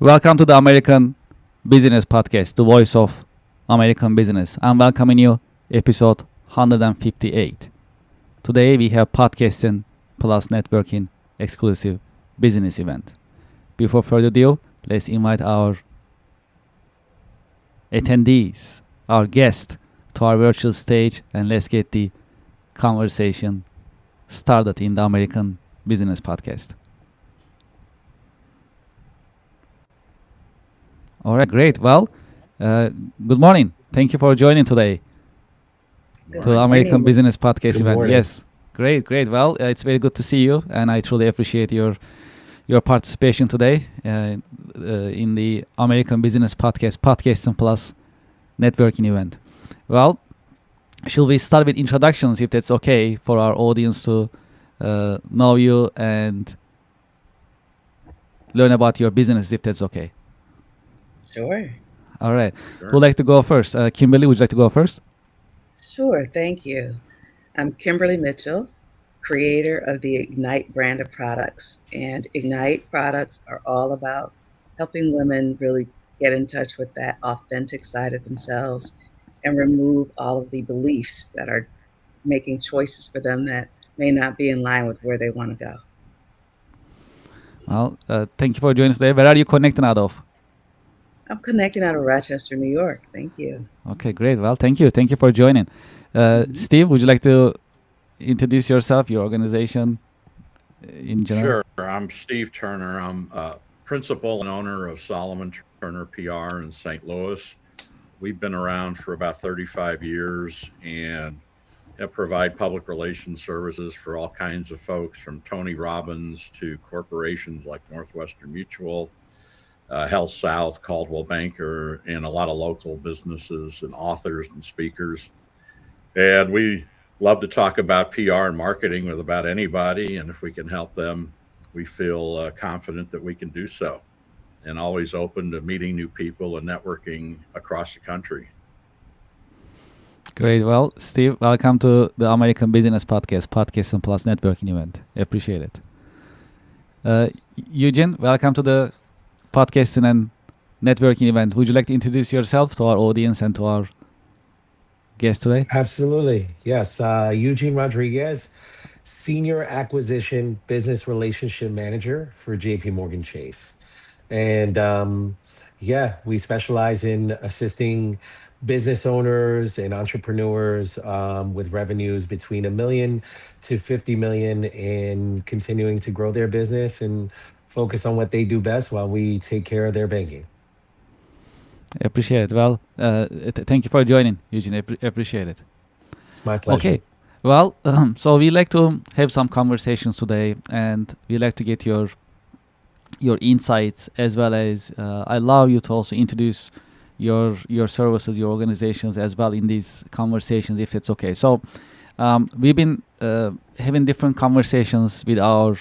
Welcome to the American Business Podcast, the voice of American business. I'm welcoming you, episode 158. Today we have podcasting plus networking exclusive business event. Before further ado, let's invite our attendees, our guests, to our virtual stage, and let's get the conversation started in the American Business Podcast. All right, great. Well, good morning. Thank you for joining today Good to the American morning. Business Podcast Good event. morning. Yes, great. Well, it's very good to see you, and I truly appreciate your participation today in the American Business Podcast, Podcasting Plus networking event. Well, should we start with introductions, if that's okay, for our audience to know you and learn about your business, if that's okay? Sure. All right. Sure. Who'd like to go first? Kimberly, would you like to go first? Sure. Thank you. I'm Kimberly Mitchell, creator of the Ignite brand of products. And Ignite products are all about helping women really get in touch with that authentic side of themselves and remove all of the beliefs that are making choices for them that may not be in line with where they want to go. Well, thank you for joining us today. Where are you connecting out of? I'm connecting out of Rochester, New York. Thank you. Okay, great. Well, thank you. Thank you for joining. Mhm. Steve, would you like to introduce yourself, your organization in general? Sure. I'm Steve Turner. I'm principal and owner of Solomon Turner PR in St. Louis. We've been around for about 35 years and provide public relations services for all kinds of folks, from Tony Robbins to corporations like Northwestern Mutual, Health South, Caldwell Banker, and a lot of local businesses and authors and speakers. And we love to talk about PR and marketing with about anybody. And if we can help them, we feel confident that we can do so. And always open to meeting new people and networking across the country. Great. Well, Steve, welcome to the American Business Podcast, Podcasting Plus networking event. Appreciate it. Eugene, welcome to the podcasting and networking event. Would you like to introduce yourself to our audience and to our guest today? Absolutely. Yes. Eugene Rodriguez, Senior Acquisition Business Relationship Manager for JP Morgan Chase. And yeah, we specialize in assisting business owners and entrepreneurs with revenues between a million to 50 million and continuing to grow their business and focus on what they do best while we take care of their banking. Appreciate it. Well, thank you for joining, Eugene. Appreciate it. It's my pleasure. Okay. Well, so we like to have some conversations today, and we like to get your insights, as well as I allow you to also introduce your services, your organizations as well in these conversations, if that's okay. So we've been having different conversations with our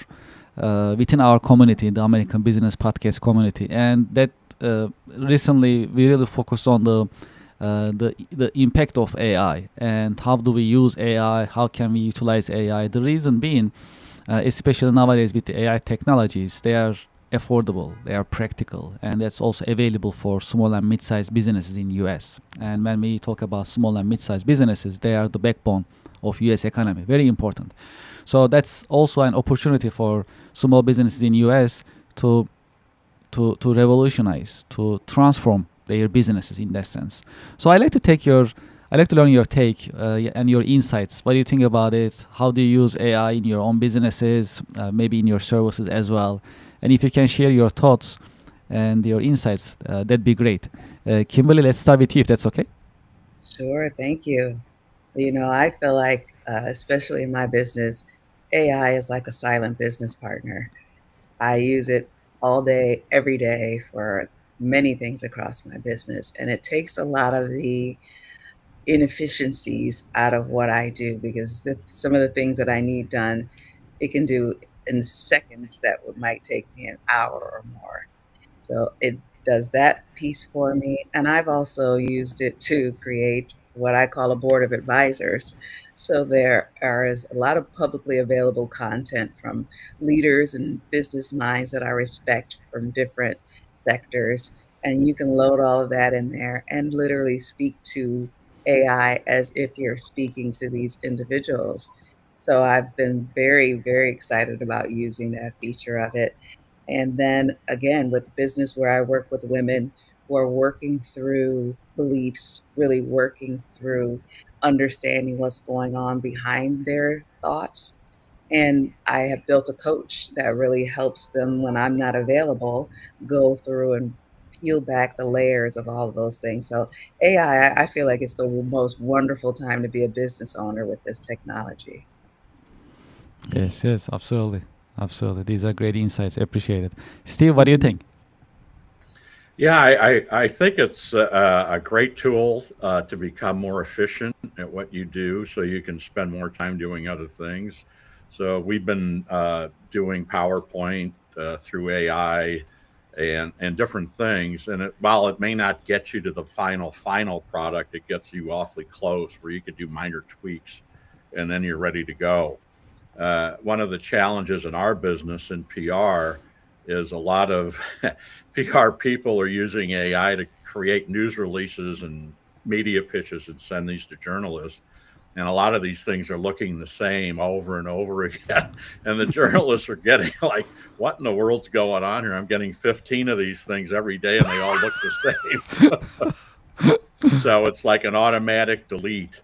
within our community, the American Business Podcast community, and that recently we really focused on the impact of AI and how do we use AI, how can we utilize AI. The reason being, especially nowadays with the AI technologies, they are affordable, they are practical, and that's also available for small and mid-sized businesses in US. And when we talk about small and mid-sized businesses, they are the backbone of US economy, very important. So that's also an opportunity for small businesses in US to revolutionize, to transform their businesses in that sense. So I like to learn your take and your insights. What do you think about it? How do you use AI in your own businesses, maybe in your services as well? And if you can share your thoughts and your insights, that'd be great. Kimberly, let's start with you, if that's okay. Sure. Thank you. I feel like, especially in my business, AI is like a silent business partner. I use it all day, every day for many things across my business. And it takes a lot of the inefficiencies out of what I do because some of the things that I need done, it can do in seconds that might take me an hour or more. So it does that piece for me. And I've also used it to create what I call a board of advisors. So there is a lot of publicly available content from leaders and business minds that I respect from different sectors. And you can load all of that in there and literally speak to AI as if you're speaking to these individuals. So I've been very, very excited about using that feature of it. And then again, with business where I work with women who are working through beliefs, really working through understanding what's going on behind their thoughts. And I have built a coach that really helps them when I'm not available go through and peel back the layers of all of those things. So AI, I feel like it's the most wonderful time to be a business owner with this technology. Yes, yes, absolutely. Absolutely. These are great insights. Appreciate it. Steve, what do you Mhm. think? Yeah, I think it's a great tool to become more efficient at what you do so you can spend more time doing other things. So we've been doing PowerPoint through AI and different things. And while it may not get you to the final product, it gets you awfully close where you could do minor tweaks and then you're ready to go. One of the challenges in our business in PR is a lot of PR people are using AI to create news releases and media pitches and send these to journalists. And a lot of these things are looking the same over and over again. And the journalists are getting like, what in the world's going on here? I'm getting 15 of these things every day and they all look the same. So it's like an automatic delete.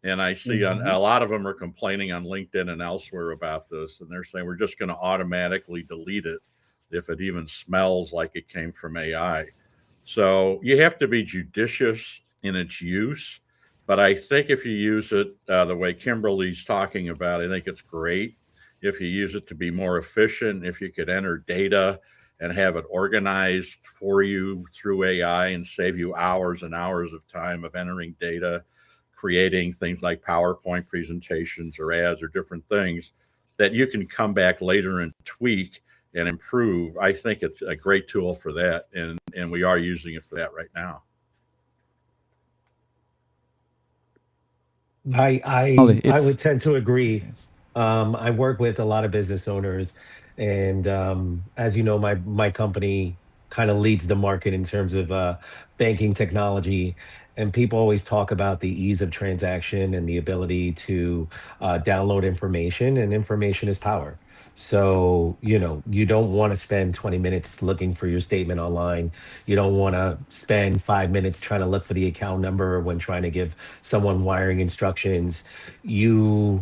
And I see Mhm. a lot of them are complaining on LinkedIn and elsewhere about this. And they're saying we're just going to automatically delete it if it even smells like it came from AI. So you have to be judicious in its use. But I think if you use it the way Kimberly's talking about, I think it's great. If you use it to be more efficient, if you could enter data and have it organized for you through AI and save you hours and hours of time of entering data, creating things like PowerPoint presentations or ads or different things that you can come back later and tweak and improve. I think it's a great tool for that, and we are using it for that right now. I Only I I it's would tend to agree. yes. I work with a lot of business owners, and as you know, my company kind of leads the market in terms of banking technology. And people always talk about the ease of transaction and the ability to download information, and information is power. So, you don't want to spend 20 minutes looking for your statement online. You don't want to spend 5 minutes trying to look for the account number when trying to give someone wiring instructions. The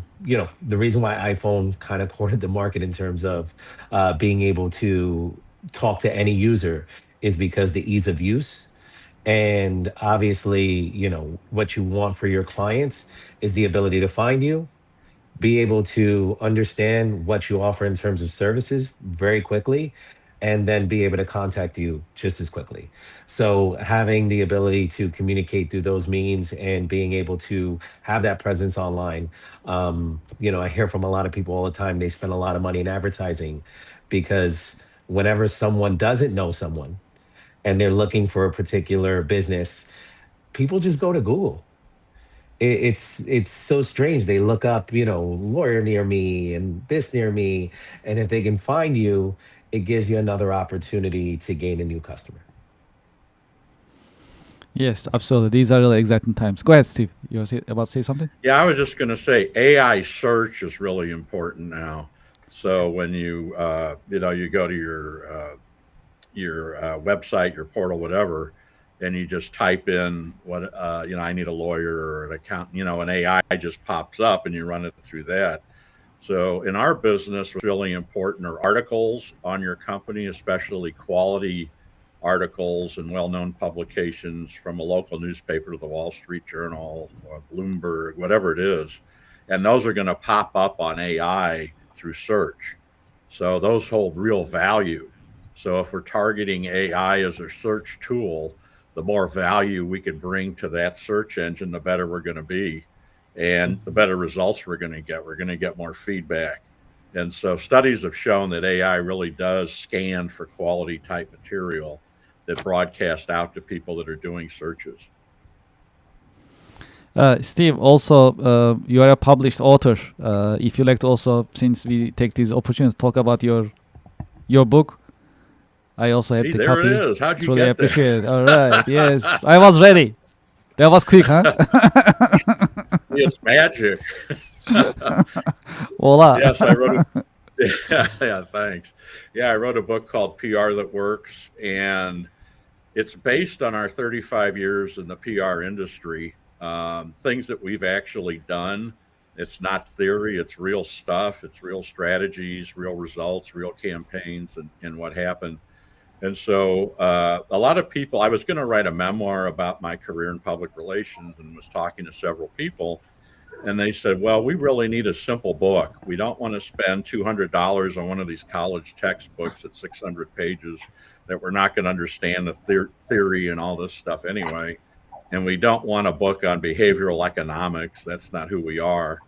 reason why iPhone kind of cornered the market in terms of being able to talk to any user is because the ease of use. And obviously, what you want for your clients is the ability to find you, be able to understand what you offer in terms of services very quickly, and then be able to contact you just as quickly. So having the ability to communicate through those means and being able to have that presence online. I hear from a lot of people all the time, they spend a lot of money in advertising because whenever someone doesn't know someone and they're looking for a particular business, people just go to Google. It's so strange. They look up, lawyer near me and this near me, and if they can find you, it gives you another opportunity to gain a new customer. Yes, absolutely. These are really exciting times. Go ahead, Steve. You were about to say something? Yeah, I was just going to say AI search is really important now. So when you go to your website, your portal, whatever, and you just type in I need a lawyer or an accountant, and AI just pops up and you run it through that. So in our business, what's really important are articles on your company, especially quality articles and well-known publications from a local newspaper to the Wall Street Journal or Bloomberg, whatever it is. And those are going to pop up on AI through search. So those hold real value. So if we're targeting AI as a search tool, the more value we could bring to that search engine, the better we're going to be and the Mhm. better results we're going to get. We're going to get more feedback. And so studies have shown that AI really does scan for quality type material that broadcast out to people that are doing searches. Steve, also, you are a published author. If you like to also, since we take this opportunity to talk about your book, I also have Hey, the there it copy. is. How'd you Truly get that? appreciate it. All right. Yes, I was ready. That was quick, huh? It's magic. Voila. Yes, I wrote a yeah, thanks. Yeah, I wrote a book called PR That Works, and it's based on our 35 years in the PR industry, things that we've actually done. It's not theory, it's real stuff, it's real strategies, real results, real campaigns, and what happened. And so a lot of people, I was going to write a memoir about my career in public relations and was talking to several people. And they said, well, we really need a simple book. We don't want to spend $200 on one of these college textbooks at 600 pages that we're not going to understand the theory and all this stuff anyway. And we don't want a book on behavioral economics. That's not who we are.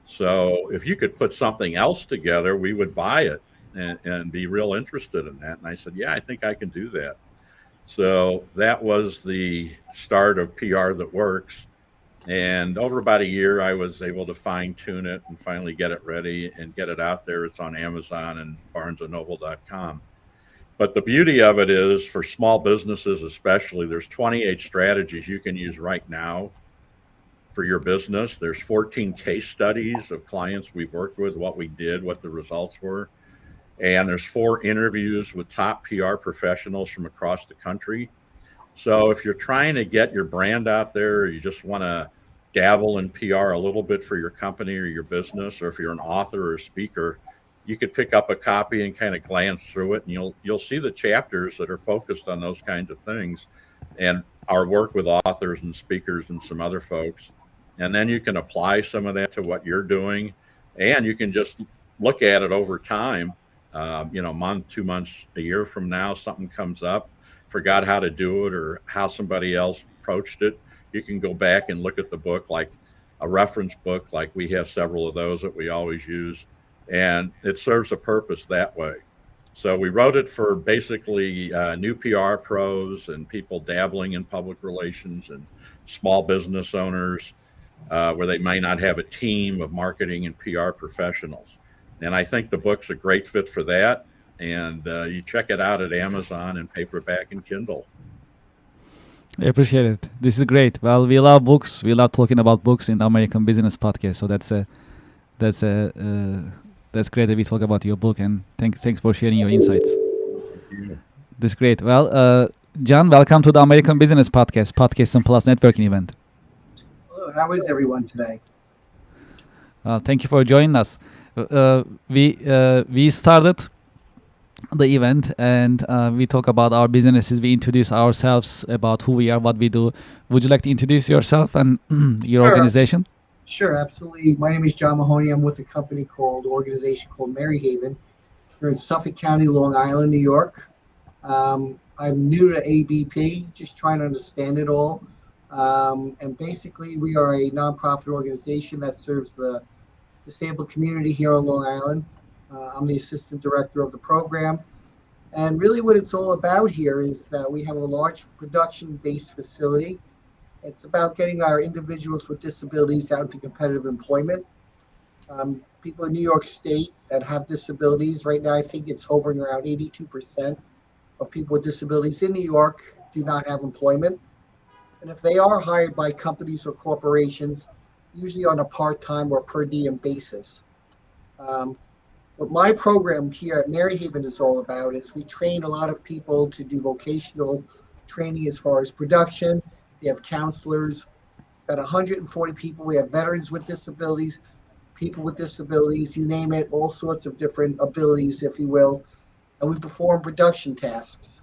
So if you could put something else together, we would buy it and be real interested in that. And I said, yeah, I think I can do that. So that was the start of PR That Works. And over about a year, I was able to fine tune it and finally get it ready and get it out there. It's on Amazon and barnesandnoble.com. But the beauty of it is for small businesses, especially, there's 28 strategies you can use right now for your business. There's 14 case studies of clients we've worked with, what we did, what the results were. And there's 4 interviews with top PR professionals from across the country. So if you're trying to get your brand out there, or you just want to dabble in PR a little bit for your company or your business, or if you're an author or a speaker, you could pick up a copy and kind of glance through it, and you'll see the chapters that are focused on those kinds of things, and our work with authors and speakers and some other folks. And then you can apply some of that to what you're doing, and you can just look at it over time. Month, 2 months, a year from now, something comes up, forgot how to do it or how somebody else approached it. You can go back and look at the book like a reference book, like we have several of those that we always use, and it serves a purpose that way. So we wrote it for basically new PR pros and people dabbling in public relations and small business owners where they may not have a team of marketing and PR professionals. And I think the book's a great fit for that. And you check it out at Amazon and paperback and Kindle. I appreciate it. This is great. Well, we love books. We love talking about books in the American Business Podcast. So that's great that we talk about your book. And thanks for sharing your insights. Thank you. This is great. Well, John, welcome to the American Business Podcast and Plus networking event. Hello, how is everyone today? Thank you for joining us. We started the event and we talk about our businesses. We introduce ourselves about who we are, what we do. Would you like to introduce yourself and your Sure. organization? Sure, absolutely. My name is John Mahoney. I'm with a organization called Mary Haven. We're in Suffolk County, Long Island, New York. I'm new to ABP, just trying to understand it all. And basically, we are a nonprofit organization that serves the disabled community here on Long Island. I'm the assistant director of the program. And really what it's all about here is that we have a large production-based facility. It's about getting our individuals with disabilities out into competitive employment. People in New York State that have disabilities, right now I think it's hovering around 82% of people with disabilities in New York do not have employment. And if they are hired by companies or corporations, usually on a part-time or per diem basis. What my program here at Mary Haven is all about is we train a lot of people to do vocational training as far as production. We have counselors, about 140 people. We have veterans with disabilities, people with disabilities, you name it, all sorts of different abilities, if you will. And we perform production tasks.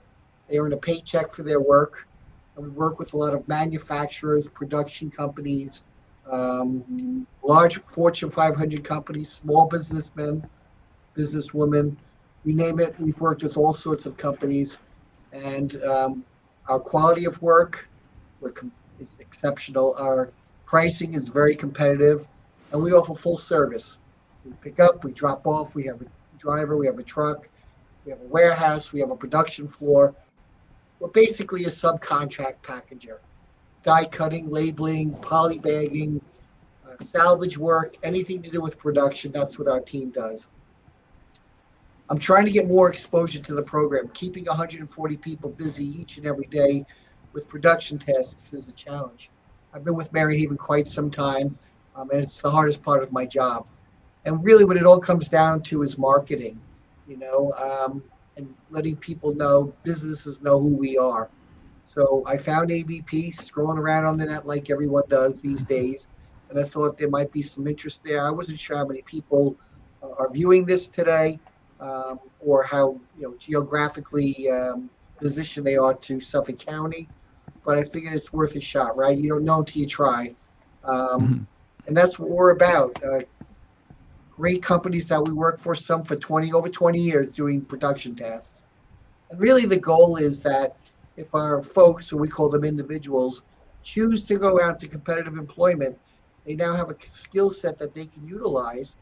They earn a paycheck for their work. And we work with a lot of manufacturers, production companies, large Fortune 500 companies, small businessmen, businesswomen, you name it. We've worked with all sorts of companies, and our quality of work is exceptional. Our pricing is very competitive, and we offer full service. We pick up, we drop off, we have a driver, we have a truck, we have a warehouse, we have a production floor. We're basically a subcontract packager. die cutting, labeling, poly bagging, salvage work, anything to do with production. That's what our team does. I'm trying to get more exposure to the program. Keeping 140 people busy each and every day with production tasks is a challenge. I've been with Mary Haven quite some time, and it's the hardest part of my job. And really, what it all comes down to is marketing, and letting people know, businesses know who we are. So I found ABP scrolling around on the net like everyone does these days, and I thought there might be some interest there. I wasn't sure how many people are viewing this today, or how geographically positioned they are to Suffolk County, but I figured it's worth a shot, right? You don't know until you try, um, Mhm. and that's what we're about. Great companies that we work for, some for 20 years doing production tasks. And really, the goal is that if our folks, or we call them individuals, choose to go out to competitive employment, they now have a skill set that they can utilize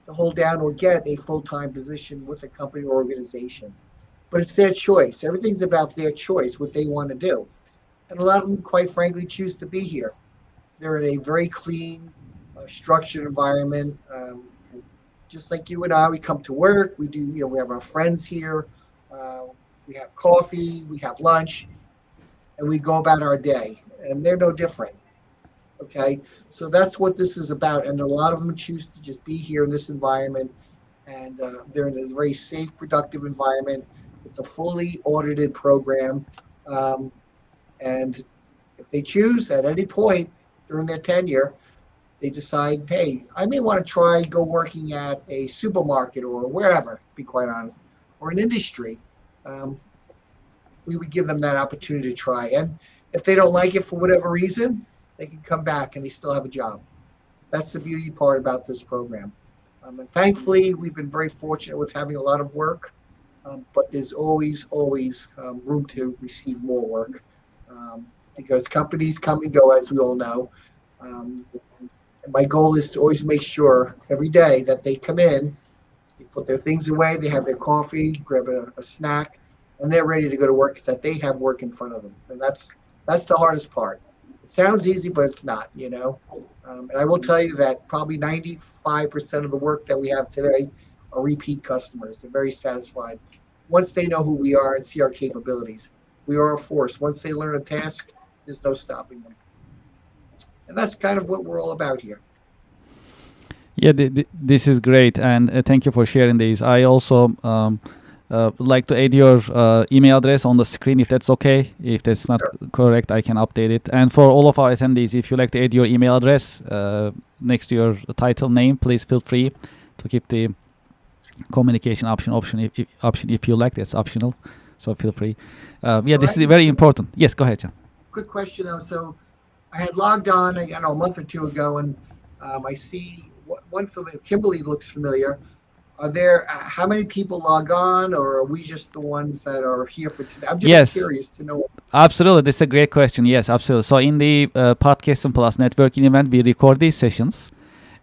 to hold down or get a full time position with a company or organization. But it's their choice. Everything's about their choice, what they want to do. And a lot of them, quite frankly, choose to be here. They're in a very clean, structured environment. Just like you and I, we come to work. We do, we have our friends here. Uh, we have coffee, we have lunch, and we go about our day. And they're no different. Okay. So that's what this is about. And a lot of them choose to just be here in this environment. And they're in this very safe, productive environment. It's a fully audited program. Um, and if they choose at any point during their tenure, they decide, hey, I may want to try go working at a supermarket or wherever, to be quite honest, or an industry. Um, we would give them that opportunity to try. And if they don't like it for whatever reason, they can come back and they still have a job. That's the beauty part about this program. And thankfully, we've been very fortunate with having a lot of work, but there's always room to receive more work, because companies come and go, as we all know. Um, and my goal is to always make sure every day that they come in, they put their things away, they have their coffee, grab a snack, and they're ready to go to work. That they have work in front of them, and that's the hardest part. It sounds easy, but it's not. And I will tell you that probably 95% of the work that we have today are repeat customers. They're very satisfied once they know who we are and see our capabilities. We are a force. Once they learn a task, there's no stopping them. And that's kind of what we're all about here. Yeah, this is great, and thank you for sharing these. I also would like to add your email address on the screen, if that's okay. If that's not correct, I can update it. And for all of our attendees, if you like to add your email address next to your title name, please feel free to keep the communication option if you like. That's optional, so feel free. Yeah, this is very important. Yes, go ahead, John. Quick question though. So I had logged on, a month or two ago, and I see one familiar. Kimberly looks familiar. Are there how many people log on, or are we just the ones that are here for today? I'm just Yes. curious to know. Absolutely, this is a great question. Yes, absolutely. So in the Podcast and Plus networking event, we record these sessions,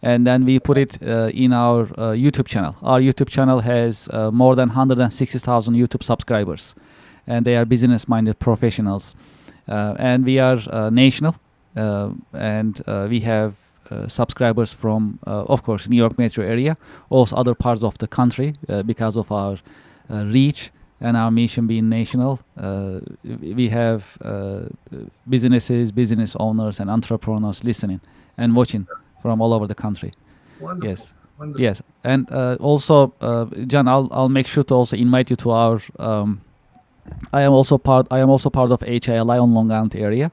and then we put it in our YouTube channel. Our YouTube channel has more than 160,000 YouTube subscribers, and they are business-minded professionals. And we are national, and we have subscribers from, of course, New York metro area, also other parts of the country, because of our reach and our mission being national. We have business owners and entrepreneurs listening and watching from all over the country. Wonderful. Yes. Wonderful. Yes, and also, John, I'll make sure to also invite you to our. I am also part of HILI on Long Island area,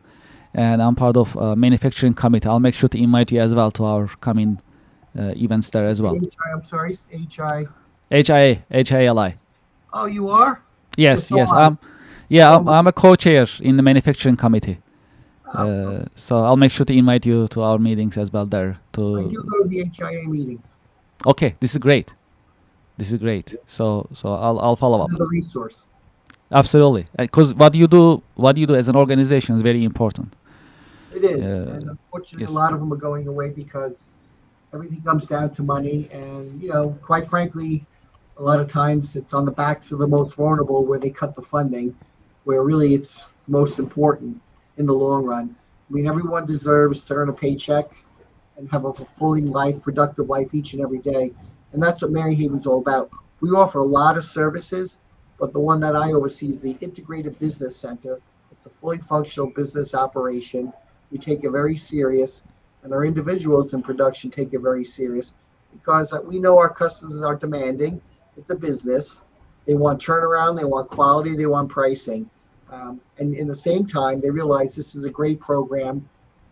and I'm part of manufacturing committee. I'll make sure to invite you as well to our coming events there as well. I'm sorry, HI. HILI. Oh, you are? Yes, So yes. am I'm a co-chair in the manufacturing committee. I. So I'll make sure to invite you to our meetings as well there. I do go to the HIA meetings. Okay, this is great. So I'll follow up. Another resource. Absolutely, because what you do as an organization is very important. It is, and unfortunately, yes. a lot of them are going away because everything comes down to money. And quite frankly, a lot of times it's on the backs of the most vulnerable where they cut the funding, where really it's most important in the long run. I mean, everyone deserves to earn a paycheck and have a fulfilling life, productive life each and every day. And that's what Mary Haven's all about. We offer a lot of services, but the one that I oversee is the Integrated Business Center. It's a fully functional business operation. We take it very serious, and our individuals in production take it very serious because we know our customers are demanding. It's a business. They want turnaround, they want quality, they want pricing. And in the same time, they realize this is a great program,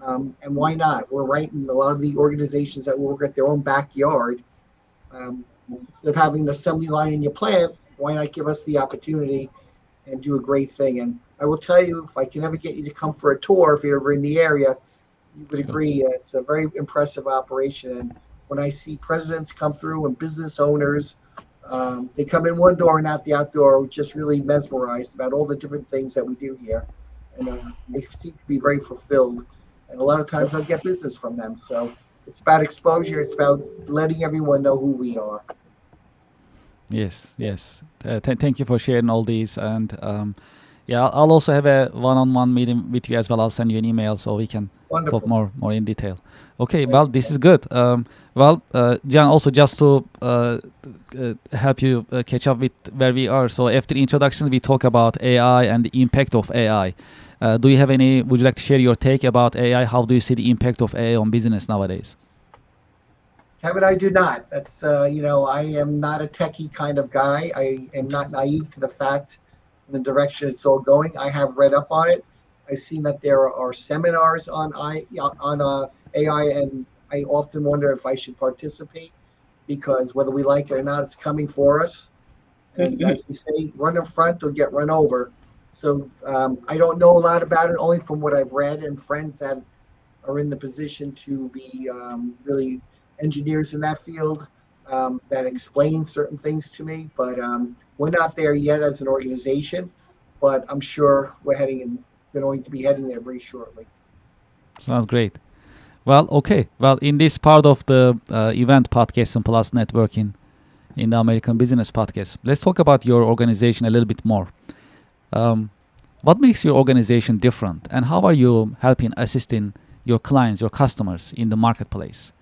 and why not? We're right in a lot of the organizations that work at their own backyard. Um, Instead of having an assembly line in your plant, why not give us the opportunity and do a great thing? And I will tell you, if I can ever get you to come for a tour, if you're ever in the area, you would Sure. agree it's a very impressive operation. And when I see presidents come through and business owners, they come in one door and out the outdoor, just really mesmerized about all the different things that we do here. And they seem to be very fulfilled. And a lot of times I'll get business from them. So it's about exposure. It's about letting everyone know who we are. Yes, yes. Thank you for sharing all these. And yeah, I'll also have a one-on-one meeting with you as well. I'll send you an email so we can talk Wonderful. more in detail. Okay, Thank well, you. this is good. Well, John, also just to help you catch up with where we are. So after introduction, we talk about AI and the impact of AI. Do you have any? Would you like to share your take about AI? How do you see the impact of AI on business nowadays? Kevin, I do not. That's I am not a techie kind of guy. I am not naive to the fact and the direction it's all going. I have read up on it. I've seen that there are seminars on AI, and I often wonder if I should participate because whether we like it or not, it's coming for us. And as they say, run in front or get run over. So I don't know a lot about it, only from what I've read and friends that are in the position to be really engineers in that field that explain certain things to me. But we're not there yet as an organization, but I'm sure going to be heading there very shortly. Sounds great. Well, okay. Well, in this part of the event podcast and plus networking in the American Business Podcast, let's talk about your organization a little bit more. Um, what makes your organization different, and how are you helping assisting your clients, your customers in the marketplace?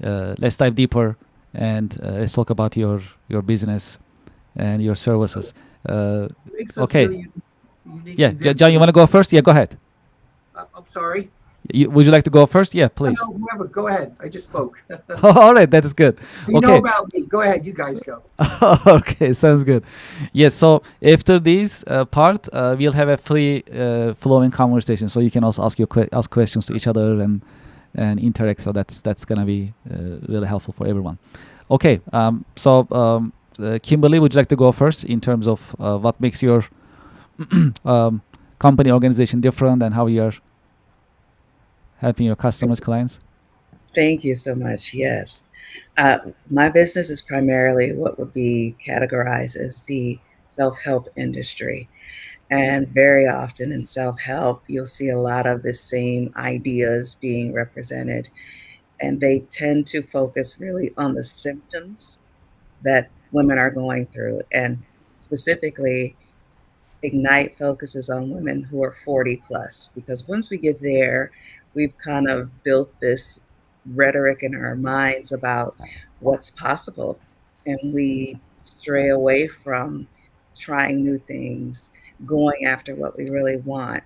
Let's dive deeper and let's talk about your business and your services. Uh, It makes us okay. really unique Yeah, and different. John, you want to go first? Yeah, go ahead. I'm sorry. Would you like to go first? Yeah, No, please. no, whoever, go ahead. I just spoke. All right, that is good. You know Okay. about me. Go ahead. You guys go. Okay, sounds good. Yes, so after this part, we'll have a free flowing conversation, so you can also ask questions to each other and interact. So that's gonna be really helpful for everyone. Okay, Kimberly, would you like to go first in terms of what makes your um, company organization different and how you're helping your customers, clients? Thank you so much. Yes. My business is primarily what would be categorized as the self help industry. And very often in self help, you'll see a lot of the same ideas being represented. And they tend to focus really on the symptoms that women are going through. And specifically, Ignite focuses on women who are 40 plus, because once we get there, we've kind of built this rhetoric in our minds about what's possible. And we stray away from trying new things, going after what we really want.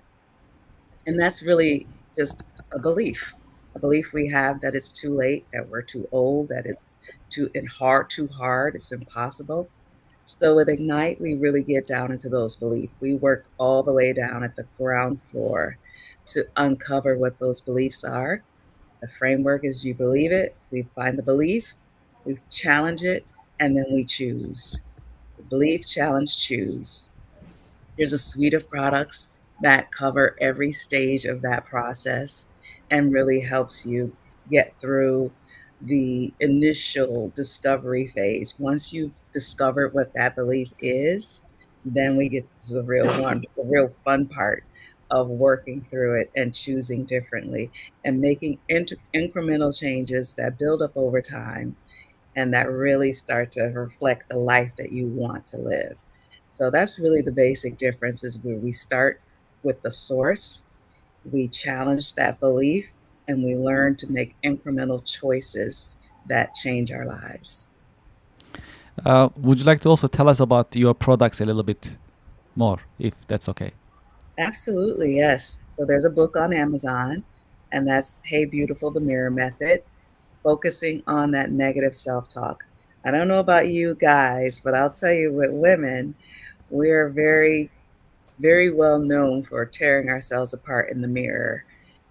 And that's really just a belief we have that it's too late, that we're too old, that it's too hard, it's impossible. So with Ignite, we really get down into those beliefs. We work all the way down at the ground floor to uncover what those beliefs are. The framework is you believe it, we find the belief, we challenge it, and then we choose. Believe, challenge, choose. There's a suite of products that cover every stage of that process and really helps you get through the initial discovery phase. Once you've discovered what that belief is, then we get to the real fun part of working through it and choosing differently and making incremental changes that build up over time and that really start to reflect the life that you want to live. So that's really the basic difference is where we start with the source We challenge that belief and we learn to make incremental choices that change our lives. Would you like to also tell us about your products a little bit more, if that's okay? Absolutely, yes. So there's a book on Amazon, and that's Hey Beautiful, the Mirror Method, focusing on that negative self talk. I don't know about you guys, but I'll tell you with women, we're very well known for tearing ourselves apart in the mirror.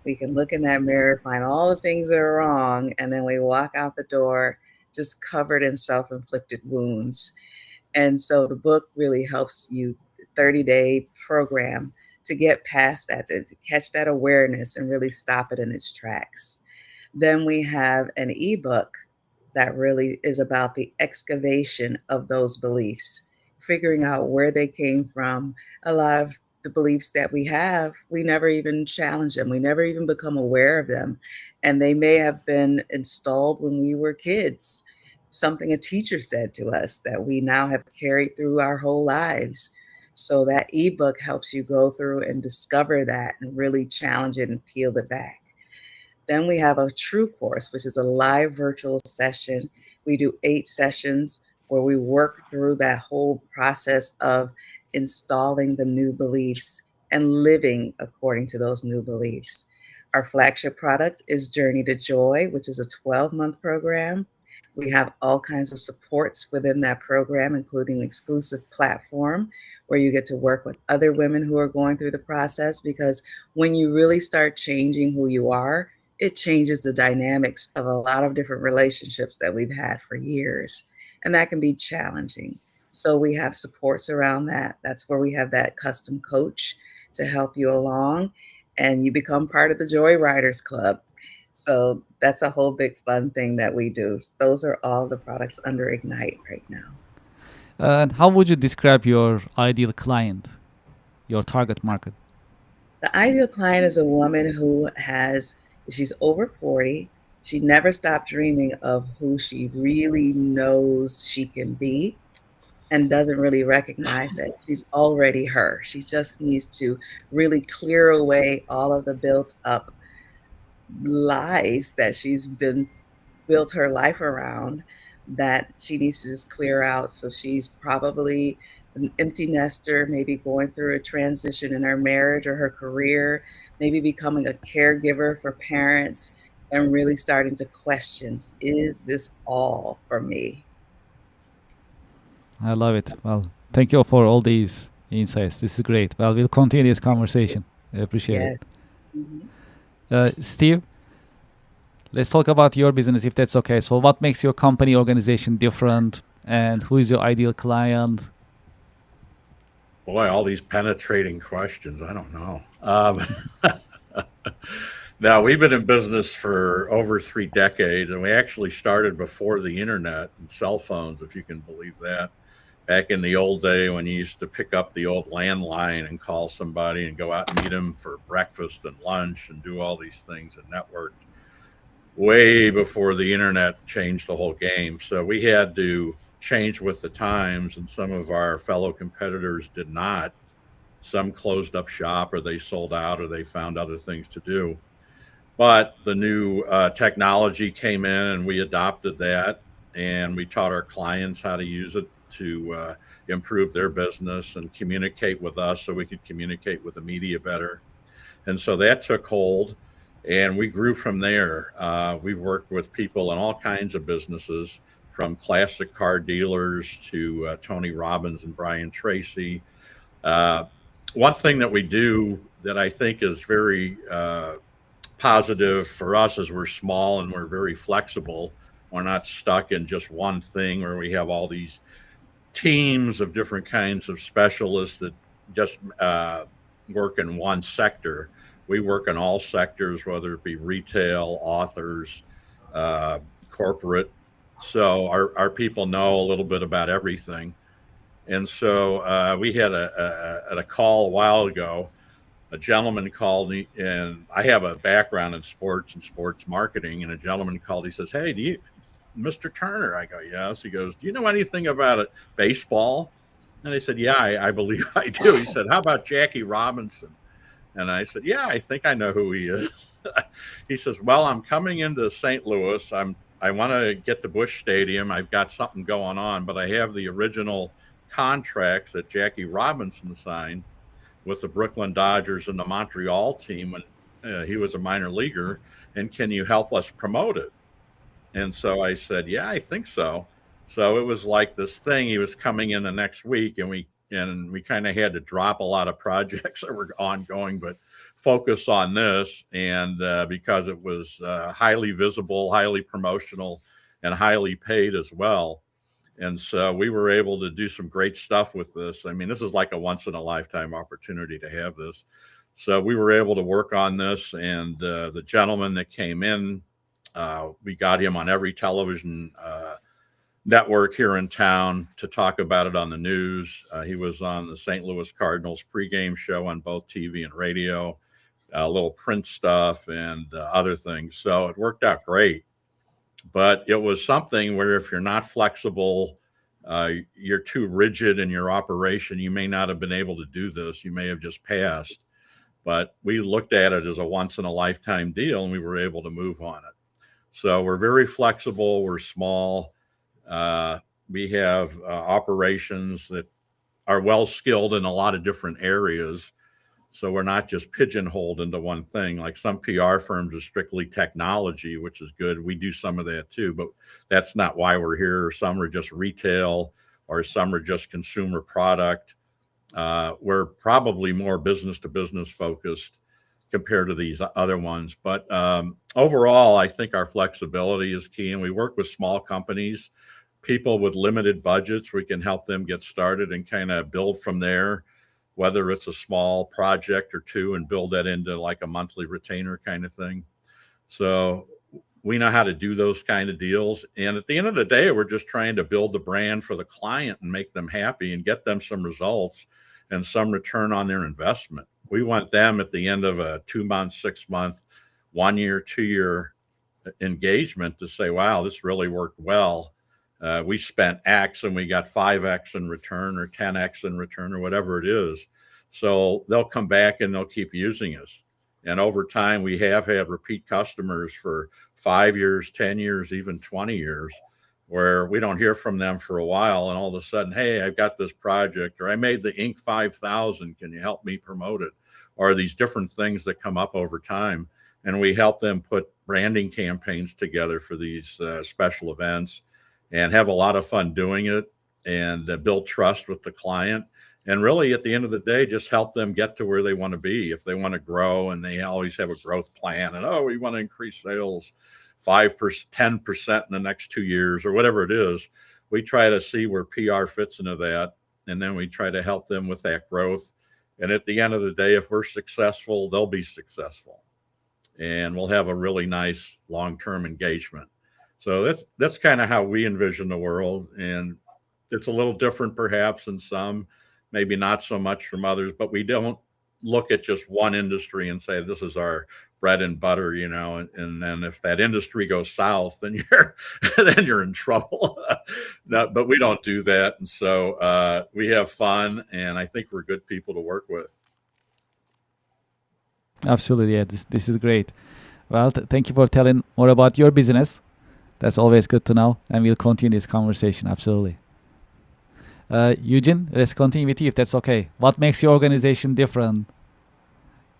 We can look in that mirror, find all the things that are wrong, and then we walk out the door just covered in self inflicted wounds. And so the book really helps you, 30-day program to get past that, to catch that awareness and really stop it in its tracks. Then we have an ebook that really is about the excavation of those beliefs, figuring out where they came from. A lot of the beliefs that we have, we never even challenge them. We never even become aware of them. And they may have been installed when we were kids, something a teacher said to us that we now have carried through our whole lives. So that ebook helps you go through and discover that and really challenge it and peel it back. Then we have a true course, which is a live virtual session. We do 8 sessions where we work through that whole process of installing the new beliefs and living according to those new beliefs. Our flagship product is Journey to Joy, which is a 12-month program. We have all kinds of supports within that program, including an exclusive platform where you get to work with other women who are going through the process. Because when you really start changing who you are, it changes the dynamics of a lot of different relationships that we've had for years. And that can be challenging. So we have supports around that. That's where we have that custom coach to help you along, and you become part of the Joy Riders Club. So that's a whole big fun thing that we do. Those are all the products under Ignite right now. And how would you describe your ideal client, your target market? The ideal client is a woman she's over 40. She never stopped dreaming of who she really knows she can be and doesn't really recognize that she's already her. She just needs to really clear away all of the built up lies that she's been built her life around, that she needs to just clear out. So she's probably an empty nester, maybe going through a transition in her marriage or her career, maybe becoming a caregiver for parents and really starting to question, is this all for me? I love it. Well, thank you for all these insights. This is great. Well, we'll continue this conversation. I appreciate Yes. Mhm. it. Steve, let's talk about your business if that's okay. So, what makes your company organization different, and who is your ideal client? Boy, all these penetrating questions. I don't know. Now, we've been in business for over 3 decades, and we actually started before the internet and cell phones, if you can believe that. Back in the old day when you used to pick up the old landline and call somebody and go out and meet them for breakfast and lunch and do all these things and networked way before the internet changed the whole game. So we had to change with the times, and some of our fellow competitors did not. Some closed up shop, or they sold out, or they found other things to do. But the new technology came in, and we adopted that, and we taught our clients how to use it to improve their business and communicate with us so we could communicate with the media better. And so that took hold, and we grew from there. We've worked with people in all kinds of businesses, from classic car dealers to Tony Robbins and Brian Tracy. Uh, One thing that we do that I think is very positive for us is we're small and we're very flexible. We're not stuck in just one thing where we have all these teams of different kinds of specialists that just work in one sector. We work in all sectors, whether it be retail, authors, uh, corporate. So our people know a little bit about everything. And so we had a call a while ago. A gentleman called me, and I have a background in sports and sports marketing. And a gentleman called. He says, "Hey, do you, Mr. Turner?" I go, "Yes." He goes, "Do you know anything about it, baseball?" And I said, "Yeah, I believe I do." He said, "How about Jackie Robinson?" And I said, yeah, I think I know who he is. He says, well, I'm coming into St. Louis. I want to get to Bush Stadium. I've got something going on, but I have the original contracts that Jackie Robinson signed with the Brooklyn Dodgers and the Montreal team when he was a minor leaguer. And can you help us promote it? And so I said, yeah, I think so. So it was like this thing. He was coming in the next week, and we kind of had to drop a lot of projects that were ongoing, but focus on this. And because it was highly visible, highly promotional, and highly paid as well. And so we were able to do some great stuff with this. I mean, this is like a once in a lifetime opportunity to have this. So we were able to work on this, and the gentleman that came in, we got him on every television network here in town to talk about it on the news. He was on the St. Louis Cardinals pregame show on both TV and radio, a little print stuff and other things. So it worked out great. But it was something where if you're not flexible, you're too rigid in your operation, you may not have been able to do this. You may have just passed. But we looked at it as a once in a lifetime deal, and we were able to move on it. So we're very flexible. We're small. We have operations that are well skilled in a lot of different areas. So we're not just pigeonholed into one thing. Like some PR firms are strictly technology, which is good. We do some of that too, but that's not why we're here. Some are just retail, or some are just consumer product. We're probably more business to business focused compared to these other ones. But overall, I think our flexibility is key, and we work with small companies, people with limited budgets. We can help them get started and kind of build from there, whether it's a small project or two, and build that into like a monthly retainer kind of thing. So we know how to do those kind of deals. And at the end of the day, we're just trying to build the brand for the client and make them happy and get them some results and some return on their investment. We want them at the end of a 2 month, 6 month, 1 year, 2 year engagement to say, wow, this really worked well. We spent X and we got 5X in return, or 10X in return, or whatever it is. So they'll come back and they'll keep using us. And over time, we have had repeat customers for 5 years, 10 years, even 20 years, where we don't hear from them for a while. And all of a sudden, hey, I've got this project, or I made the Inc. 5000. Can you help me promote it? Or these different things that come up over time. And we help them put branding campaigns together for these special events and have a lot of fun doing it, and build trust with the client. And really, at the end of the day, just help them get to where they want to be. If they want to grow and they always have a growth plan, and we want to increase sales 5%, 10% in the next 2 years, or whatever it is, we try to see where PR fits into that. And then we try to help them with that growth. And at the end of the day, if we're successful, they'll be successful. And we'll have a really nice long-term engagement. So that's kind of how we envision the world. And it's a little different perhaps in some, maybe not so much from others, but we don't look at just one industry and say this is our bread and butter, and then if that industry goes south, then you're in trouble. No, but we don't do that. And so we have fun, and I think we're good people to work with. Absolutely, yeah. This is great. Well, thank you for telling more about your business. That's always good to know, and we'll continue this conversation. Absolutely. Eugene, let's continue with you if that's okay. What makes your organization different,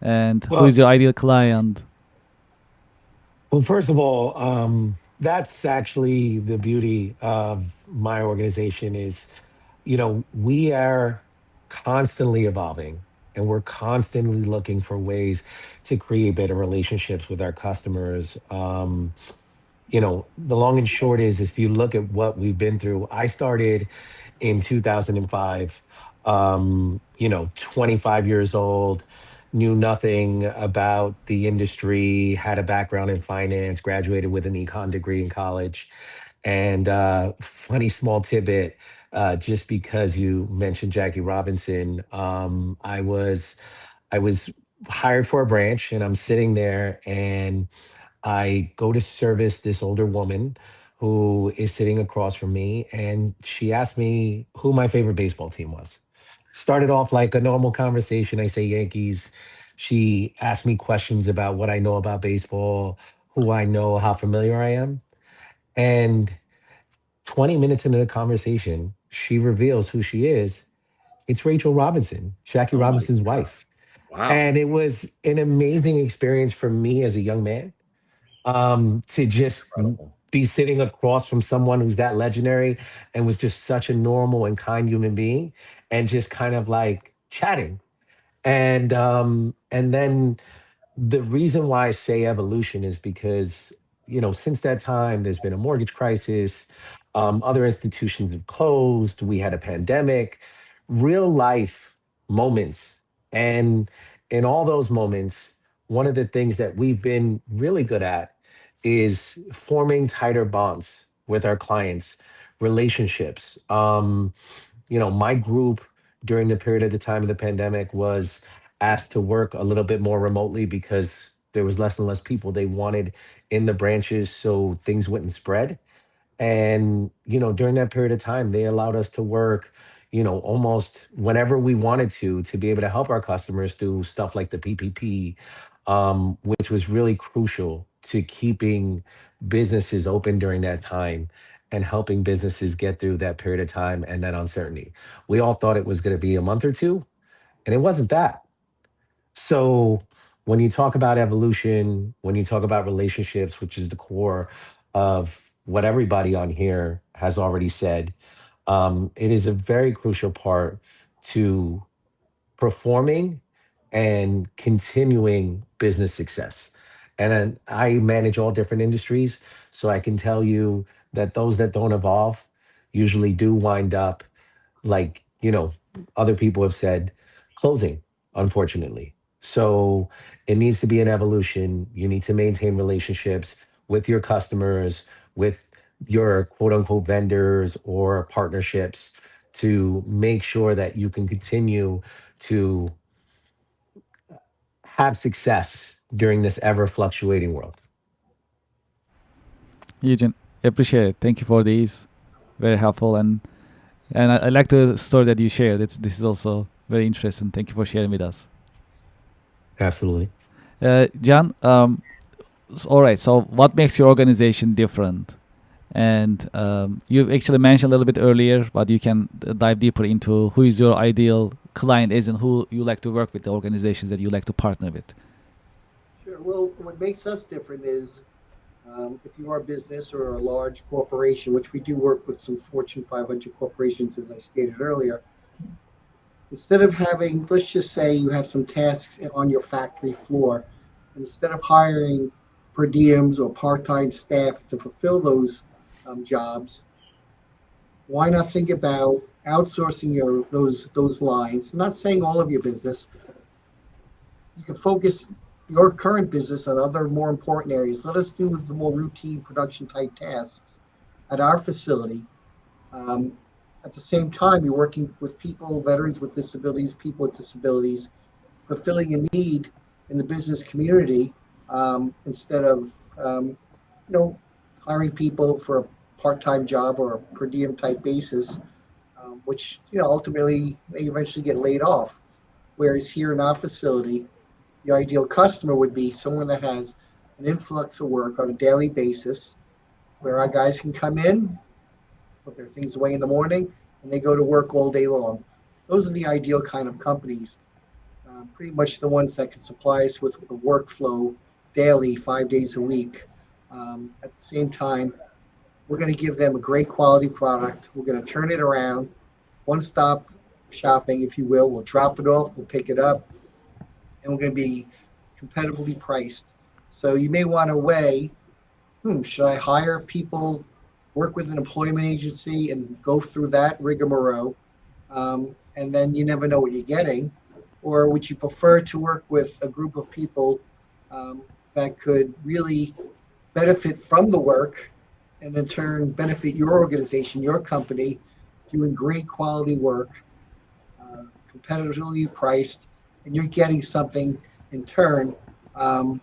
and who is Well, your ideal client? well, first of all, that's actually the beauty of my organization is, we are constantly evolving, and we're constantly looking for ways to create better relationships with our customers. The long and short is, if you look at what we've been through, I started in 2005, 25 years old, knew nothing about the industry, had a background in finance, graduated with an econ degree in college. And funny small tidbit, just because you mentioned Jackie Robinson, I was hired for a branch, and I'm sitting there, and I go to service this older woman who is sitting across from me, and she asked me who my favorite baseball team was. Started off like a normal conversation. I say Yankees. She asked me questions about what I know about baseball, who I know, how familiar I am. And 20 minutes into the conversation, she reveals who she is. It's Rachel Robinson, Jackie Oh my Robinson's God. wife. Wow. And it was an amazing experience for me as a young man, to just Incredible. be sitting across from someone who's that legendary and was just such a normal and kind human being, and just kind of like chatting. And then the reason why I say evolution is because, since that time, there's been a mortgage crisis. Other institutions have closed. We had a pandemic, real life moments. And in all those moments, one of the things that we've been really good at is forming tighter bonds with our clients, relationships. My group during the period of the time of the pandemic was asked to work a little bit more remotely because there was less and less people they wanted in the branches, so things wouldn't spread. And during that period of time, they allowed us to work, almost whenever we wanted to be able to help our customers through stuff like the PPP, which was really crucial to keeping businesses open during that time and helping businesses get through that period of time and that uncertainty. We all thought it was going to be a month or two, and it wasn't that. So when you talk about evolution, when you talk about relationships, which is the core of what everybody on here has already said, it is a very crucial part to performing and continuing business success. And then I manage all different industries, so I can tell you that those that don't evolve usually do wind up, like other people have said, closing, unfortunately. So it needs to be an evolution. You need to maintain relationships with your customers, with your quote unquote vendors or partnerships, to make sure that you can continue to have success during this ever fluctuating world. Eugene, appreciate it. Thank you for these. Very helpful, and I like the story that you shared. This is also very interesting. Thank you for sharing with us. Absolutely. John, all right. So, what makes your organization different? And you actually mentioned a little bit earlier, but you can dive deeper into who is your ideal client is and who you like to work with, the organizations that you like to partner with. Sure. Well, what makes us different is if you are a business or a large corporation, which we do work with some Fortune 500 corporations, as I stated earlier, instead of having, let's just say you have some tasks on your factory floor, instead of hiring per diems or part-time staff to fulfill those jobs, why not think about outsourcing those lines? I'm not saying all of your business. You can focus your current business on other more important areas. Let us do the more routine production type tasks at our facility. Um, at the same time, you're working with people, veterans with disabilities, people with disabilities, fulfilling a need in the business community instead of um, you know hiring people for a part-time job or a per diem type basis, which ultimately they eventually get laid off. Whereas here in our facility, the ideal customer would be someone that has an influx of work on a daily basis, where our guys can come in, put their things away in the morning, and they go to work all day long. Those are the ideal kind of companies. Pretty much the ones that can supply us with a workflow daily, 5 days a week. At the same time, we're going to give them a great quality product. We're going to turn it around, one stop shopping, if you will. We'll drop it off, we'll pick it up, and we're going to be competitively priced. So you may want to weigh, should I hire people, work with an employment agency, and go through that rigmarole? And then you never know what you're getting. Or would you prefer to work with a group of people that could really benefit from the work and in turn benefit your organization, your company, doing great quality work, competitively priced, and you're getting something in turn um,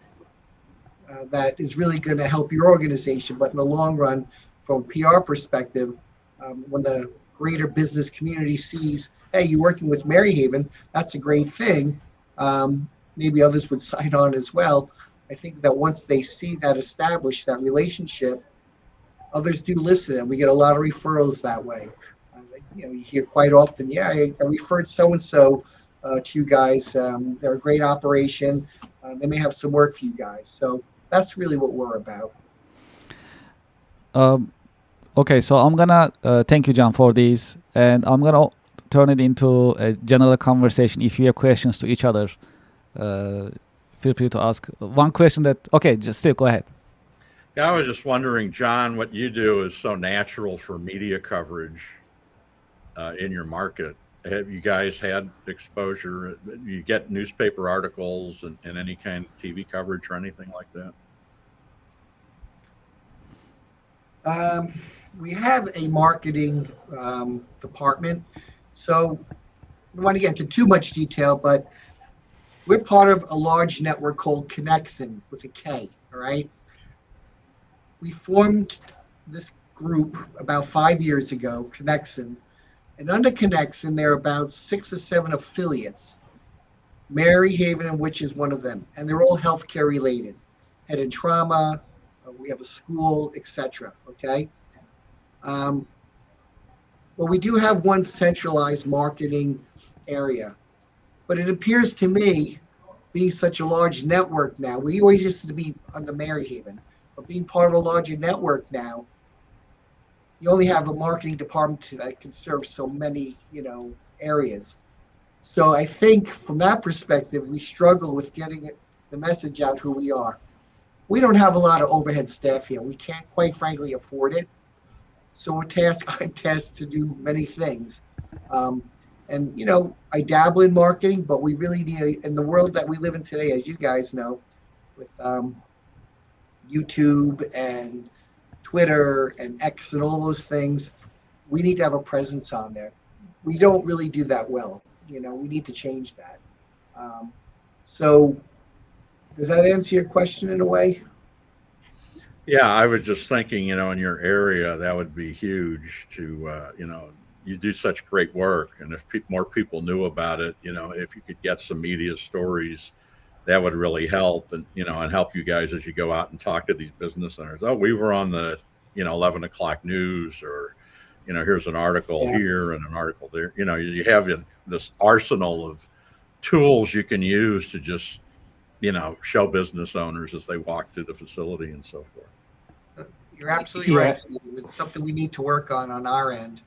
that is really going to help your organization. But in the long run, from a PR perspective, when the greater business community sees, hey, you're working with Maryhaven, that's a great thing. Um, maybe others would sign on as well. I think that once they see that established, that relationship, others do listen, and we get a lot of referrals that way. You hear quite often, yeah, I referred so and so to you guys. They're a great operation. They may have some work for you guys. So that's really what we're about. Um, okay, so I'm gonna thank you, John, for this, and I'm gonna turn it into a general conversation. If you have questions to each other, uh, feel free to ask. One question that okay, just still go ahead. Yeah, I was just wondering, John, what you do is so natural for media coverage in your market. Have you guys had exposure? You get newspaper articles and any kind of TV coverage or anything like that? We have a marketing department. So I don't want to get into too much detail, but we're part of a large network called Connexin with a K. All right. We formed this group about 5 years ago, Connexin. And under Connexin, there are about 6 or 7 affiliates, Mary Haven, which is one of them. And they're all healthcare related, head and trauma. We have a school, etc. Okay. Um, well, we do have one centralized marketing area, but it appears to me, being such a large network now, we always used to be under Mary Haven, but being part of a larger network now, you only have a marketing department that can serve so many, areas. So I think from that perspective, we struggle with getting the message out who we are. We don't have a lot of overhead staff here. We can't, quite frankly, afford it. So I'm tasked to do many things. And I dabble in marketing, but we really need, in the world that we live in today, as you guys know, with YouTube and Twitter and X and all those things, we need to have a presence on there. We don't really do that well. We need to change that. So does that answer your question in a way? Yeah, I was just thinking, in your area, that would be huge to, you do such great work. And if more people knew about it, if you could get some media stories, that would really help and help you guys as you go out and talk to these business owners. Oh, we were on the, 11 o'clock news, or, here's an article here and an article there. You have this arsenal of tools you can use to just, show business owners as they walk through the facility and so forth. You're absolutely right, Steve. It's something we need to work on our end.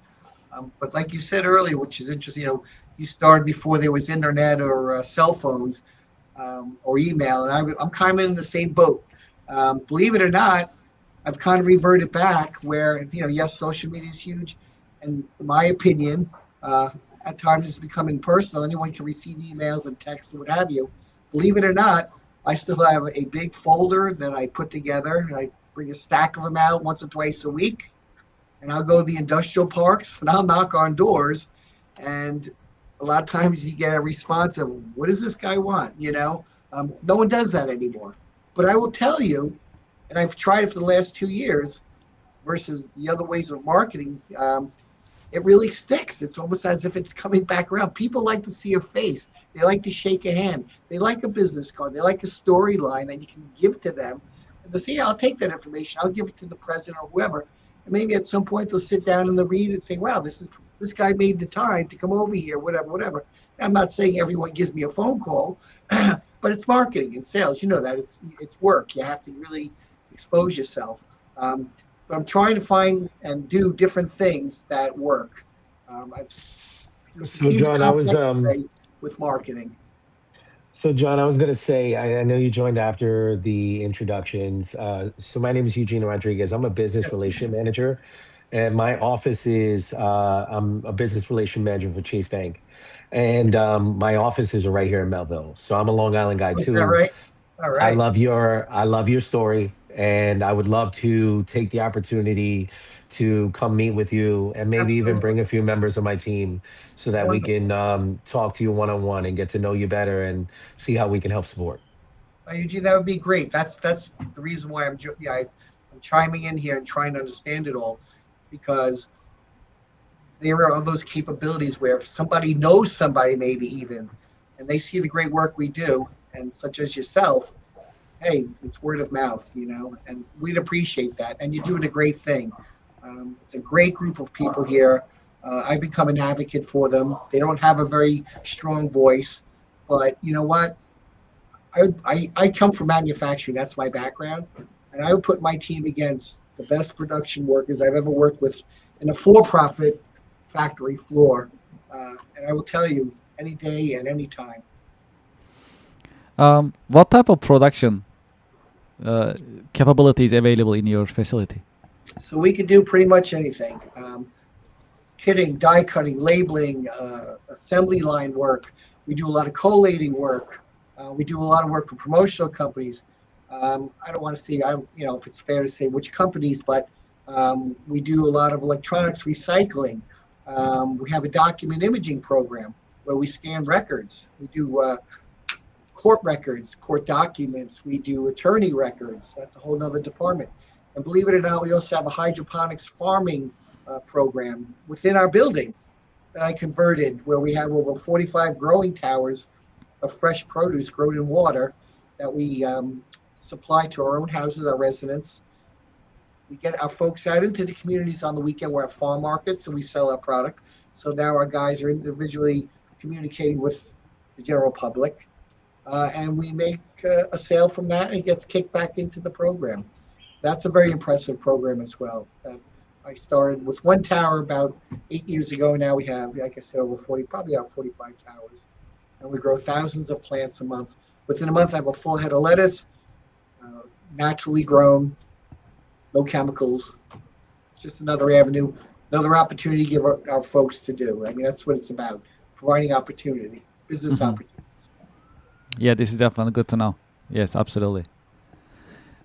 But like you said earlier, which is interesting, you started before there was internet or cell phones or email, and I'm kind of in the same boat. Believe it or not, I've kind of reverted back where, yes, social media is huge. And in my opinion, at times it's becoming personal. Anyone can receive emails and texts and what have you. Believe it or not, I still have a big folder that I put together. I bring a stack of them out once or twice a week. And I'll go to the industrial parks and I'll knock on doors. And a lot of times you get a response of, what does this guy want? No one does that anymore. But I will tell you, and I've tried it for the last 2 years versus the other ways of marketing, it really sticks. It's almost as if it's coming back around. People like to see a face. They like to shake a hand. They like a business card. They like a storyline that you can give to them. And they say, yeah, I'll take that information. I'll give it to the president or whoever. And maybe at some point they'll sit down and they'll read and say, wow, this guy made the time to come over here, whatever. I'm not saying everyone gives me a phone call, but it's marketing and sales. You know that it's work. You have to really expose yourself. But I'm trying to find and do different things that work. So John, with marketing. So John, I was going to say, I know you joined after the introductions. So my name is Eugene Rodriguez. I'm a business relation manager, and my office is I'm a business relation manager for Chase Bank, and my offices are right here in Melville. So I'm a Long Island guy too. Is that right? All right. I love your story, and I would love to take the opportunity to come meet with you and maybe even bring a few members of my team so that we can talk to you one-on-one and get to know you better and see how we can help support. Eugene, that would be great. That's the reason why I'm chiming in here and trying to understand it all, because there are those capabilities where if somebody knows somebody, maybe even, and they see the great work we do, and such as yourself, hey, it's word of mouth, and we'd appreciate that. And you're doing a great thing. It's a great group of people here. I've become an advocate for them. They don't have a very strong voice, but you know what? I come from manufacturing. That's my background. And I would put my team against the best production workers I've ever worked with in a for-profit factory floor. And I will tell you, any day and any time. What type of production capabilities available in your facility? So we can do pretty much anything. Kitting, die cutting, labeling, assembly line work. We do a lot of collating work. We do a lot of work for promotional companies. I don't want to say, if it's fair to say which companies, but we do a lot of electronics recycling. We have a document imaging program where we scan records. We do court records, court documents. We do attorney records. That's a whole nother department. And believe it or not, we also have a hydroponics farming program within our building that I converted, where we have over 45 growing towers of fresh produce grown in water that we supply to our own houses, our residents. We get our folks out into the communities on the weekend. We're at farm markets, so we sell our product. So now our guys are individually communicating with the general public. And we make a sale from that, and it gets kicked back into the program. That's a very impressive program as well. I started with one tower about 8 years ago. Now we have, like I said, probably about 45 towers. And we grow thousands of plants a month. Within a month, I have a full head of lettuce, naturally grown, no chemicals. Just another avenue, another opportunity to give our folks to do. I mean, that's what it's about, providing opportunity, business opportunity. Yeah, this is definitely good to know. Yes, absolutely.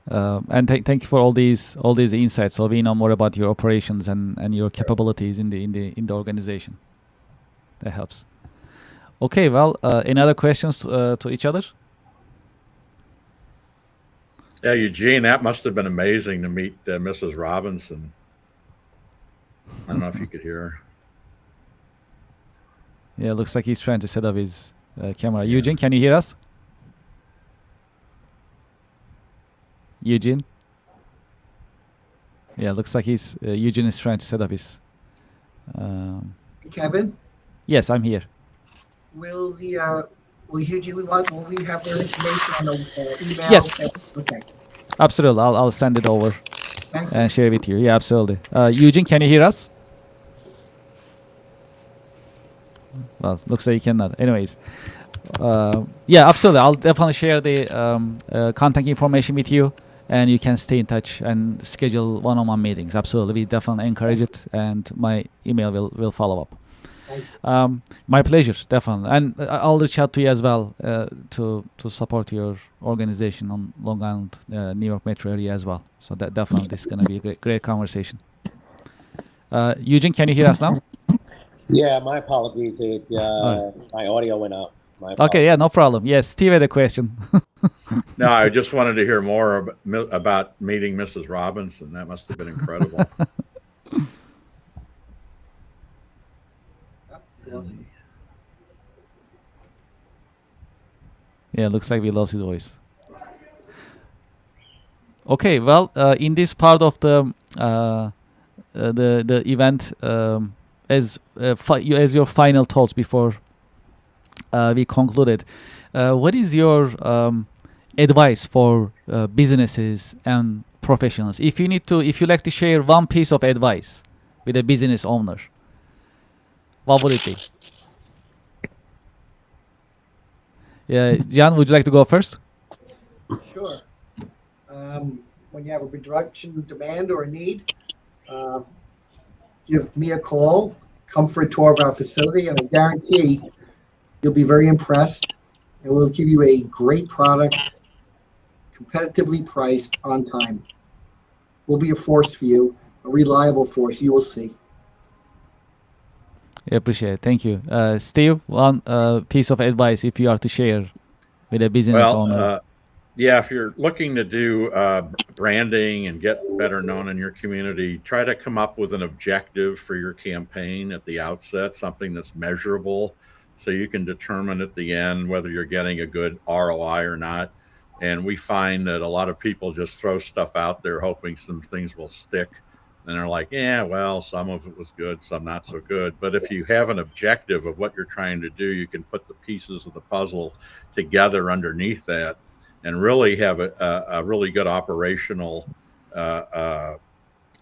And thank you for all these insights. So we know more about your operations and your capabilities in the organization. That helps. Okay, well, any other questions to each other? Yeah, Eugene, that must have been amazing to meet Mrs. Robinson. I don't know if you could hear her. Yeah, looks like he's trying to set up his camera. Yeah. Eugene, can you hear us? Eugene? Yeah, looks like Eugene is trying to set up his... Kevin? Yes, I'm here. Will Eugene, will we have their information on the email? Yes. Okay. Absolutely. I'll send it over and share it with you. Yeah, absolutely. Eugene, can you hear us? Well, looks like you cannot. Anyways. Yeah, absolutely. I'll definitely share the contact information with you, and you can stay in touch and schedule one-on-one meetings. Absolutely. We definitely encourage it, and my email will follow up. My pleasure, definitely. And I'll reach out to you as well to support your organization on Long Island, New York metro area as well. So that definitely this is going to be a great conversation. Eugene, can you hear us now? Yeah, my apologies. My audio went out. Okay, yeah, no problem. Yes, Steve had a question. No, I just wanted to hear more about meeting Mrs. Robinson. That must have been incredible. Yeah, looks like we lost his voice. Okay, well, in this part of the event, as your final thoughts before we concluded, what is your advice for businesses and professionals? If you like to share one piece of advice with a business owner, what would it be? Yeah, John, would you like to go first? Sure. When you have a production demand or a need, give me a call, come for a tour of our facility, and I guarantee you'll be very impressed, and we'll give you a great product, competitively priced, on time. We'll be a force for you, a reliable force. You will see. I appreciate it. Thank you. Steve, one piece of advice if you are to share with a business owner. Yeah, if you're looking to do branding and get better known in your community, try to come up with an objective for your campaign at the outset, something that's measurable, so you can determine at the end whether you're getting a good ROI or not. And we find that a lot of people just throw stuff out there hoping some things will stick. And they're like, yeah, well, some of it was good, some not so good. But if you have an objective of what you're trying to do, you can put the pieces of the puzzle together underneath that and really have a really good operational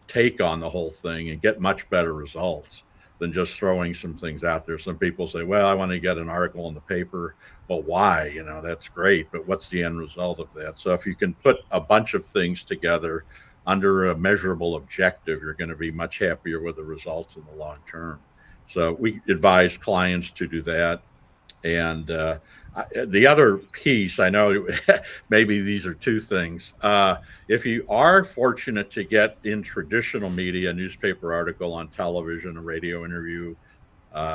take on the whole thing and get much better results than just throwing some things out there. Some people say, well, I want to get an article in the paper. Well, why? That's great, but what's the end result of that? So if you can put a bunch of things together under a measurable objective, you're going to be much happier with the results in the long term. So we advise clients to do that. And the other piece, I know maybe these are two things. If you are fortunate to get in traditional media, a newspaper article, on television, a radio interview,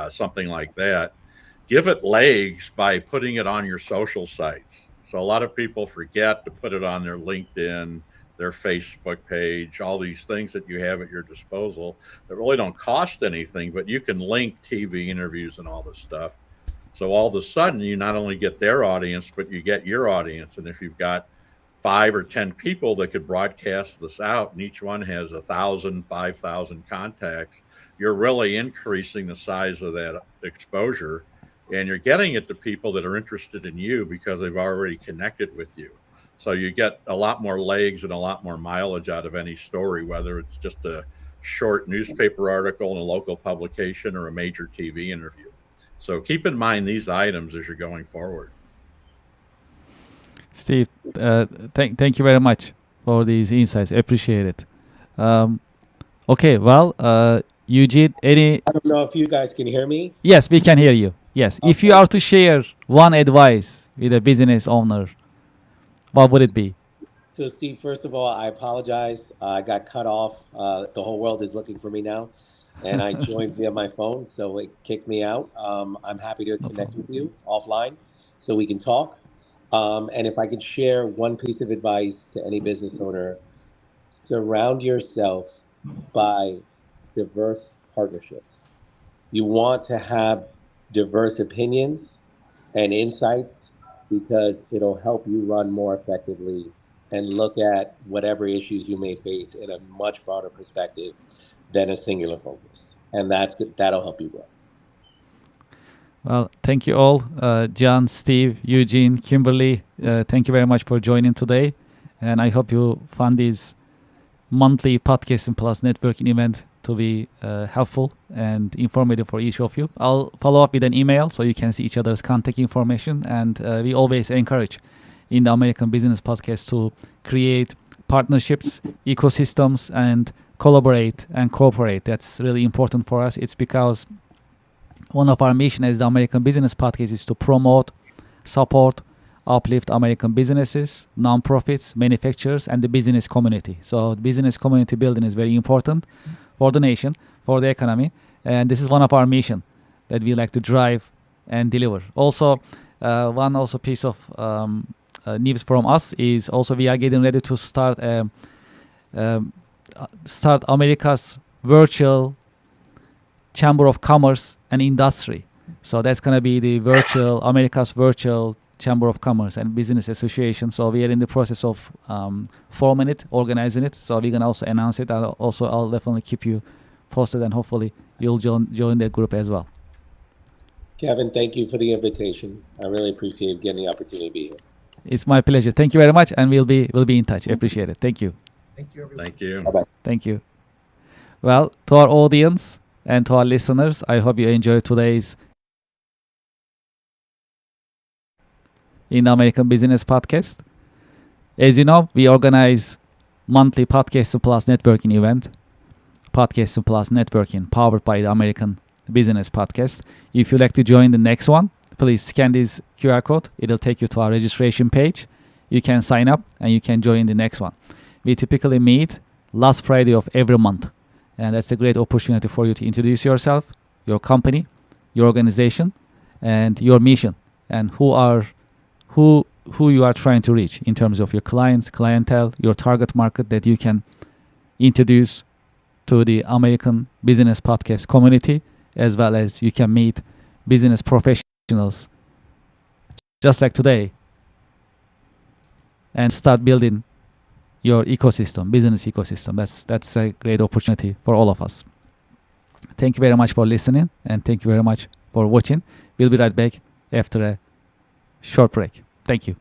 something like that, give it legs by putting it on your social sites. So a lot of people forget to put it on their LinkedIn, their Facebook page, all these things that you have at your disposal that really don't cost anything, but you can link TV interviews and all this stuff. So all of a sudden, you not only get their audience, but you get your audience. And if you've got 5 or 10 people that could broadcast this out, and each one has 1,000, 5,000 contacts, you're really increasing the size of that exposure. And you're getting it to people that are interested in you because they've already connected with you. So you get a lot more legs and a lot more mileage out of any story, whether it's just a short newspaper article in a local publication or a major TV interview. So keep in mind these items as you're going forward. Steve, thank you very much for these insights. Appreciate it. Okay, well, Eugene, I don't know if you guys can hear me. Yes, we can hear you. Yes. Okay. If you are to share one advice with a business owner, what would it be? So, Steve, first of all, I apologize. I got cut off. The whole world is looking for me now. And I joined via my phone, so it kicked me out. I'm happy to connect with you offline so we can talk. And if I could share one piece of advice to any business owner, surround yourself by diverse partnerships. You want to have diverse opinions and insights because it'll help you run more effectively and look at whatever issues you may face in a much broader perspective than a singular focus. And that'll help you grow. Well, thank you all. John, Steve, Eugene, Kimberly, thank you very much for joining today. And I hope you found this monthly Podcasting Plus networking event to be helpful and informative for each of you. I'll follow up with an email so you can see each other's contact information. And we always encourage in the American Business Podcast to create partnerships, ecosystems, and collaborate and cooperate. That's really important for us. It's because one of our mission as the American Business Podcast is to promote, support, uplift American businesses, nonprofits, manufacturers, and the business community. So business community building is very important for the nation, for the economy, and this is one of our mission that we like to drive and deliver. Also, one also piece of news from us is also we are getting ready to start America's virtual Chamber of Commerce and Industry. So that's going to be the America's virtual Chamber of Commerce and Business Association. So we are in the process of forming it, organizing it. So we're going to also announce it. I'll definitely keep you posted, and hopefully you'll join that group as well. Kevin, thank you for the invitation. I really appreciate getting the opportunity to be here. It's my pleasure. Thank you very much, and we'll be in touch. Appreciate it. Thank you. Thank you, everyone. Thank you. Bye-bye. Thank you. Well, to our audience and to our listeners, I hope you enjoyed today's in the American Business Podcast. As you know, we organize monthly Podcasting Plus networking event, Podcasting Plus networking, powered by the American Business Podcast. If you'd like to join the next one, please scan this QR code. It'll take you to our registration page. You can sign up and you can join the next one. We typically meet last Friday of every month. And that's a great opportunity for you to introduce yourself, your company, your organization, and your mission, and who you are trying to reach in terms of your clients, clientele, your target market that you can introduce to the American Business Podcast community, as well as you can meet business professionals professionals, just like today, and start building your ecosystem, business ecosystem. That's a great opportunity for all of us. Thank you very much for listening, and thank you very much for watching. We'll be right back after a short break. Thank you.